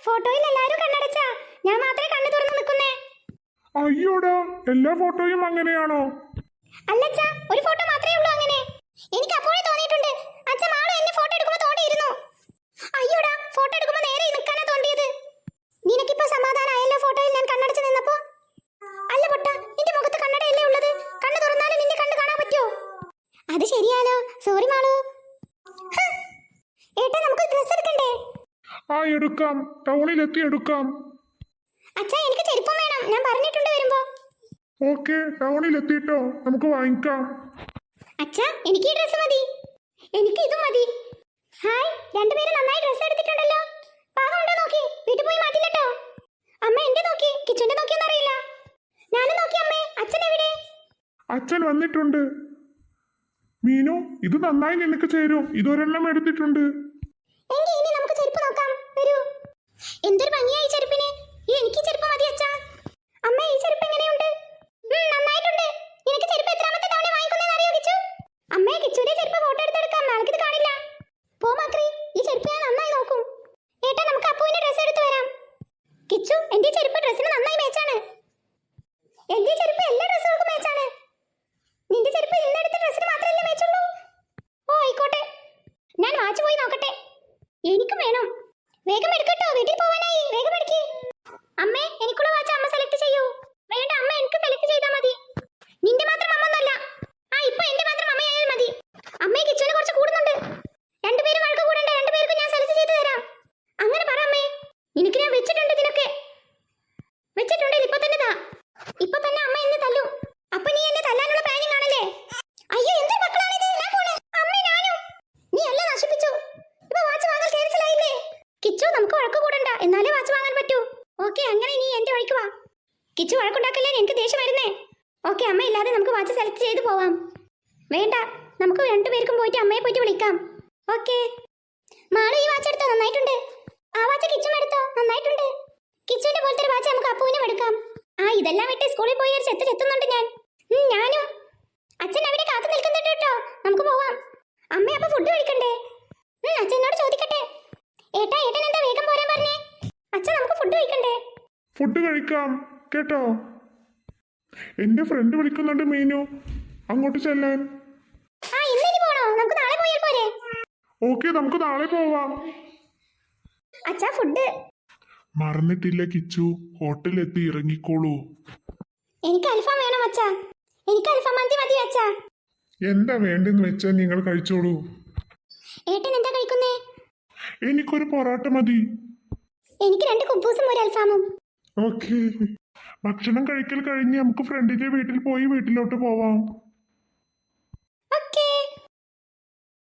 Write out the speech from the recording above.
ഫോട്ടോയിൽ എല്ലാരും കണ്ണടച്ചാ, ഞാൻ മാത്രമേ കണ്ണു തുറന്നു നിൽക്കുന്നേ. അയ്യോടാ, എല്ലാ ഫോട്ടോയും അങ്ങനെയാണോ? അല്ലച്ചാ, ഒരു ഫോട്ടോ മാത്രമേ ഉള്ളൂ അങ്ങനെ. എനിക്ക് അപ്പോഴേ തോന്നിയിട്ടുണ്ട് അച്ഛ മാളു എന്നെ ഫോട്ടോ എടുക്കുമ്പോൾ തോണ്ടിയിരുന്നു. അയ്യോടാ, ഫോട്ടോ എടുക്കുമ്പോൾ നേരെ നിൽക്കാനാ തോണ്ടിയത്. നിനക്കിപ്പോ സമാധാനമായല്ലോ ഫോട്ടോയിൽ ഞാൻ കണ്ണടച്ച് നിന്നപ്പോ? അല്ല പൊട്ട, നിന്റെ മുഖത്ത് കണ്ണടയല്ലേ ഉള്ളത്? കണ്ണു തുറന്നാലും നിന്നെ കണ്ണു കാണാൻ പറ്റുമോ? അത് ശരിയാലോ, സോറി മാളു. ഏട്ടാ, നമുക്ക് ഡ്രസ് എടുക്കണ്ടേ? ആ എടുക്കാം, ടൗണിലെത്തി എടുക്കാം. അച്ഛാ, എനിക്ക് ചെരുപ്പം വേണം, ഞാൻ പറഞ്ഞിട്ടുണ്ട് വരുമ്പോ. ഓക്കെ, ടൗണിലെത്തിട്ടോ, നമുക്ക് വാങ്ങിക്കാം. അച്ഛാ, എനിക്ക് ഈ ഡ്രസ് മതി. എനിക്ക് ഇതും മതി. ഹായ്, രണ്ടുപേരും നന്നായി ഡ്രസ് എടുത്തിട്ടുണ്ടല്ലോ. പാകമുണ്ടോ നോക്കി, വീട്ടിൽ പോയി മാറ്റില്ലട്ടോ. അമ്മ എന്റെ നോക്കി, കിച്ചന്റെ നോക്കിയൊന്നും അറിയില്ല. ഞാനും നോക്കി അമ്മേ. അച്ഛൻ എവിടെ? അച്ഛൻ വന്നിട്ടുണ്ട്. മീനു, ഇത് നന്നായി നിനക്ക് ചേരും. ഇതൊരെണ്ണം എടുത്തിട്ടുണ്ട്. എങ്കിൽ ഇനി നമുക്ക് ചെരുപ്പ് നോക്കാം, വരൂ. എന്തൊരു ഭംഗിയായി ചെരുപ്പിന്. എനിക്ക് ചെരുപ്പ് മതി അച്ഛാ. അമ്മ, ഈ ചെരുപ്പ് എങ്ങനെയുണ്ട്? നന്നായിട്ടുണ്ട്. നിനക്ക് ചെരുപ്പ് എത്രാമത്തെ തവണ വാങ്ങിക്കുന്നതെന്ന് അറിയോ കിച്ചു? അമ്മേ, കിച്ചുവിന്റെ ചെരുപ്പ് ഫോട്ടോ എടുത്തെടുക്കാം, നാളേക്കിത് കാണില്ല. പോ മാക്രി, ഈ ചെരുപ്പ് ഞാൻ നന്നായി നോക്കും. ഏട്ടാ, നമുക്ക് അപ്പുവിന്റെ ഡ്രസ് എടുത്തു വരാം. കിച്ചു, എന്റെ ചെരുപ്പ് ഡ്രസ്സിന് നന്നായി മേച്ചാണ്. എന്റെ ചെരുപ്പ് എല്ലാ ഡ്രസ്സുകൾക്കും മേച്ചാണ്. നിന്റെ ചെരുപ്പ് ഇന്നെടുത്ത ഡ്രസ്സിന് മാത്രമല്ലേ മേച്ചുള്ളൂ? ഓ ആയിക്കോട്ടെ, ഞാൻ വാച്ച് പോയി നോക്കട്ടെ. എനിക്കും വേണം. വേഗം എടുക്കട്ടോ, വീട്ടിൽ പോവാനായി. വേഗം എടുക്കേ. അമ്മേ, എനിക്കുള്ള വാച്ച് അമ്മ സെലക്ട് ചെയ്യൂ. വേണ്ട അമ്മ, എനിക്ക് സെലക്ട് ചെയ്താൽ മതി. നിന്റെ മാത്രം അമ്മ ഒന്നല്ല. ഇപ്പൊ എന്റെ മാത്രം അമ്മയായാൽ മതി. അമ്മയെ കിച്ചുവിനെ കുറച്ച് കൂടുന്നുണ്ട്. രണ്ടുപേരും വഴക്ക് കൂടണ്ട, രണ്ടുപേർക്കും ഞാൻ സെലക്ട് ചെയ്ത് തരാം. അങ്ങനെ പറ അമ്മേ. നിനക്ക് ഞാൻ വെച്ചിട്ടുണ്ട് ഇതിനൊക്കെ. വെച്ചിട്ടുണ്ടെങ്കിൽ ഇപ്പൊ തന്നെ താ. ഇപ്പൊ തന്നെ അമ്മ എന്നെ തല്ലും. അപ്പൊ നീ എന്നെ തല്ലാനുള്ള പ്ലാനിങ് ആണല്ലേ? അയ്യോ, എന്ത് മക്കളാണിത്? ഞാൻ പോണേ. അമ്മ, ഞാനും. നീ എല്ലാം നശിപ്പിച്ചു. ഇപ്പൊ വാച്ച് വാങ്ങാൻ ക്യാൻസൽ ആയില്ലേ? കിച്ചു, നമുക്ക് വഴക്ക് കൂടണ്ട, എന്നാലേ വാച്ച് വാങ്ങാൻ പറ്റൂ. ഓക്കെ, അങ്ങനെ നീ എന്റെ വഴിക്ക് വാ. കിച്ചു, വഴക്കുണ്ടാക്കല്ലേ, എനിക്ക് ദേഷ്യം വരുന്നേ. ഓക്കെ, അമ്മ ഇല്ലാതെ നമുക്ക് വാച്ച് സെലക്ട് ചെയ്ത് പോവാം. വേണ്ട, നമുക്ക് രണ്ടുപേർക്കും പോയിട്ട് അമ്മയെ പോയിട്ട് വിളിക്കാം. ഓക്കെ. മാളു, ഈ വാച്ച് എടുത്തോ, നന്നായിട്ടുണ്ട്. ആ വാച്ച് കിച്ചും എടുത്തോ, നന്നായിട്ടുണ്ട്. കിച്ചുവിന്റെ പോലത്തെ ഒരു വാച്ച് നമുക്ക് അപ്പൂവിനും എടുക്കാം. ഇതെല്ലാം വിട്ട് സ്കൂളിൽ പോയി ഒരു ചെത്തുന്നുണ്ട് ഞാൻ. ഞാനും. അച്ഛൻ അവിടെ കാത്തു നിൽക്കുന്നുണ്ട് കേട്ടോ, നമുക്ക് പോവാം. അമ്മ, അപ്പൊ ഫുഡ് കഴിക്കണ്ടേ? അച്ഛനോട് ചോദിക്കട്ടെ. ഏട്ടാ, ഏട്ടൻ എന്താ വേഗം പോരാൻ പറഞ്ഞേ? അച്ഛൻ, നമുക്ക് ഫുഡ് കഴിക്കണ്ടേ? ഫുഡ് കഴിക്കാം കേട്ടോ. എന്റെ ഫ്രണ്ട് വിളിക്കുന്നുണ്ട് മീനു, അങ്ങോട്ട് ചെല്ലാൻ. ഇന്നിനി പോണോ? നമുക്ക് നാളെ പോയാൽ പോരെ? ഓക്കെ, നമുക്ക് നാളെ പോവാം. അച്ഛാ, ഫുഡ്. മറന്നിട്ടില്ല കിച്ചു, ഹോട്ടലിലെത്തി ഇറങ്ങിക്കോളൂ. എനിക്ക് അൽഫാം വേണം അച്ഛാ. എനിക്ക് അൽഫാം മന്തി മതി അച്ഛാ. എന്താ വേണ്ടെന്ന് വെച്ചാൽ നിങ്ങൾ കഴിച്ചോളൂ. ഏട്ടൻ എന്താ കഴിക്കുന്നേ? എനിക്കൊരു പൊറോട്ട മതി. എനിക്ക് 2 കുബൂസും ഒരു അൽഫാമും. ഓക്കെ, ഭക്ഷണം കഴിക്കൽ കഴിഞ്ഞ് നമുക്ക് ഫ്രണ്ടിന്റെ വീട്ടിൽ പോയി വീട്ടിലോട്ട് പോവാം.